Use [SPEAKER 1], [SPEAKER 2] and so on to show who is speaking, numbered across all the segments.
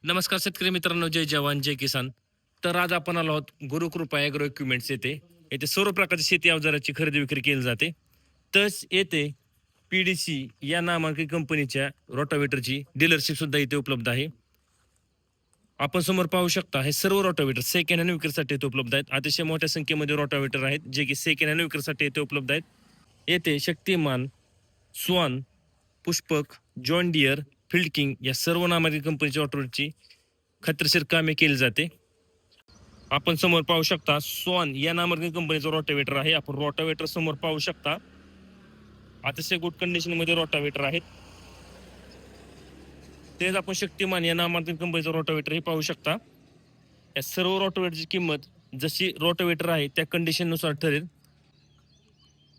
[SPEAKER 1] नमस्कार शेतकरी मित्रांनो, जय जवान जय किसान. तर आज आपण आलो आहोत गुरुकृपा ॲग्रो इक्विपमेंट्स येथे सर्व प्रकारची शेती अवजाराची खरेदी विक्री केली जाते. तस येथे PDC या नामांकित कंपनीच्या रोटावेटरची डीलरशिप सुद्धा इथे उपलब्ध आहे. आपण समोर पाहू शकता हे सर्व रोटावेटर सेकंड हँड विक्रीसाठी इथे उपलब्ध आहेत. अतिशय मोठ्या संख्येमध्ये रोटावेटर आहेत जे की सेकंड हँड विक्रीसाठी इथे उपलब्ध आहेत. येथे Shaktiman, Swan, Pushpak, John Deere, Field King या सर्व नामांकित कंपनीच्या रोटावेटरची खात्रीशीर कामे केली जाते. आपण समोर पाहू शकता स्वान या नामांकित कंपनीचा रोटावेटर आहे. आपण रोटावेटर समोर पाहू शकता. अतिशय गुड कंडिशन मध्ये रोटावेटर आहेत. तेच आपण शक्तिमान या नामांकित कंपनीचा रोटावेटर हे पाहू शकता. या सर्व रोटावेटरची किंमत जशी रोटावेटर आहे त्या कंडिशन नुसार ठरेल.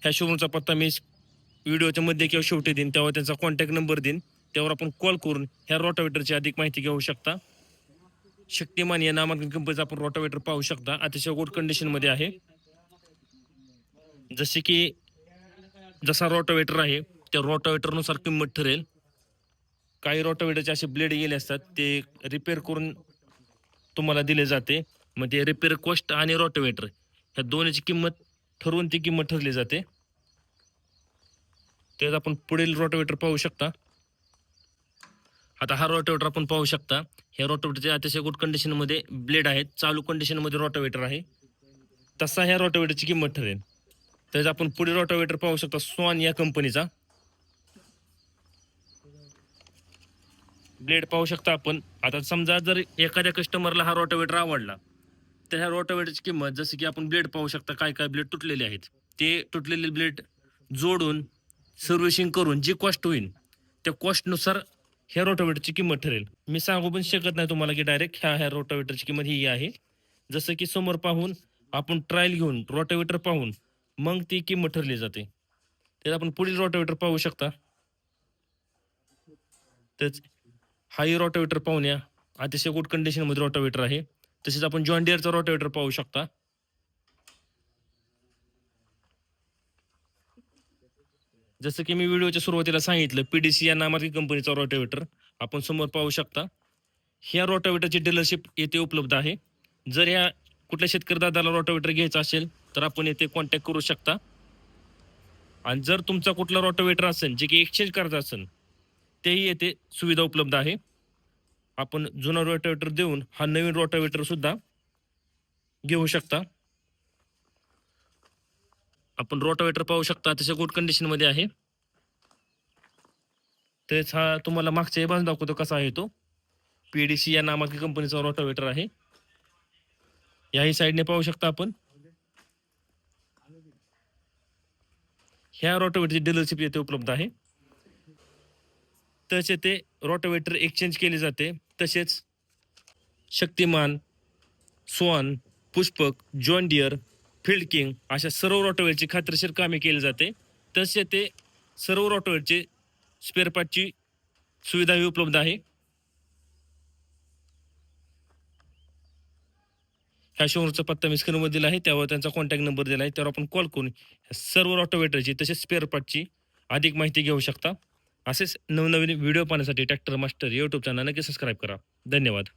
[SPEAKER 1] ह्या शोरूमचा पत्ता मी व्हिडिओच्या मध्ये किंवा शेवटी देईन, तेव्हा त्यांचा कॉन्टॅक्ट नंबर देईन, त्यावर आपण कॉल करून ह्या रोटावेटरची अधिक माहिती घेऊ शकता. शक्तिमान या नामांकित कंपनीचा आपण रोटावेटर पाहू शकता. अतिशय गुड कंडिशन मध्ये आहे. जसे की जसा रोटावेटर आहे त्या रोटावेटर नुसार किंमत ठरेल. काही रोटावेटरचे असे ब्लेड गेले असतात, ते रिपेअर करून तुम्हाला दिले जाते. मग ते रिपेअर कॉस्ट आणि रोटावेटर ह्या दोन्हीची किंमत ठरवून ती किंमत ठरली जाते. तेच आपण पुढील रोटावेटर पाहू शकता. आता हा रोटावेटर आपण पाहू शकता. ह्या रोटावेटरचे अतिशय गुड कंडिशन मध्ये ब्लेड आहेत. चालू कंडिशन मध्ये रोटावेटर आहे. तसा ह्या रोटावेटरची किंमत ठरेल. तर आपण पुढील रोटावेटर पाहू शकता स्वान या कंपनीचा. ब्लेड पाहू शकता आपण. आता समजा जर एखाद्या कस्टमरला हा रोटावेटर आवडला तर ह्या रोटावेटरची किंमत, जसे की आपण ब्लेड पाहू शकता, काय काय ब्लेड तुटलेले आहेत, ते तुटलेले ब्लेड जोडून सर्व्हिसिंग करून जी कॉस्ट होईल त्या कॉस्टनुसार ह्या रोटावेटरची किंमत ठरेल. मी सांगू पण शकत नाही तुम्हाला की डायरेक्ट ह्या रोटावेटरची किंमत ही आहे. जसं की समोर पाहून आपण ट्रायल घेऊन रोटावेटर पाहून मग ती किंमत ठरली जाते. तर आपण पुढील रोटावेटर पाहू शकता. तेच हाही रोटावेटर पाहून या. अतिशय गुड कंडिशन मध्ये रोटावेटर आहे. तसेच आपण जॉन डिअरचा रोटावेटर पाहू शकता. जसं की मी व्हिडिओच्या सुरुवातीला सांगितलं, PDC या नामांकित कंपनीचा रोटावेटर आपण समोर पाहू शकता. ह्या रोटावेटरची डीलरशिप येथे उपलब्ध आहे. जर या कुठल्या शेतकरी दादाला रोटावेटर घ्यायचा असेल तर आपण येथे कॉन्टॅक्ट करू शकता. आणि जर तुमचा कुठला रोटावेटर असेल जे की एक्सचेंज करायचा असेल, तेही येथे सुविधा उपलब्ध आहे. आपण जुना रोटावेटर देऊन हा नवीन रोटावेटर सुद्धा घेऊ शकता. आपण रोटावेटर पाहू शकता, अतिशय गुड कंडिशन मध्ये आहे. तेच हा तुम्हाला मागच्या बाजून दाखवतो कसा आहे तो. PDC या नामांकित कंपनीचा रोटावेटर आहे. याही साईडने पाहू शकता आपण. ह्या रोटावेटरची डीलरशिप येथे उपलब्ध आहे. तसे ते रोटावेटर एक्सचेंज केले जाते. तसेच Shaktiman, Swan, Pushpak, John Deere, Field King अशा सर्व रोटावेटरची खात्रीशीर कामे केली जाते. तसे ते सर्व रोटावेटरचे स्पेअर पार्टची सुविधाही उपलब्ध आहे. ह्या शोरूमचा पत्ता मी स्क्रीनवर दिला आहे, त्यावर त्यांचा कॉन्टॅक्ट नंबर दिला आहे, त्यावर आपण कॉल करून सर्व रोटावेटरची तसेच स्पेअर पार्टची अधिक माहिती घेऊ शकता. असेच नवनवीन व्हिडिओ पाहण्यासाठी ट्रॅक्टर मास्टर यूट्यूब चॅनल नक्की सबस्क्राईब करा. धन्यवाद.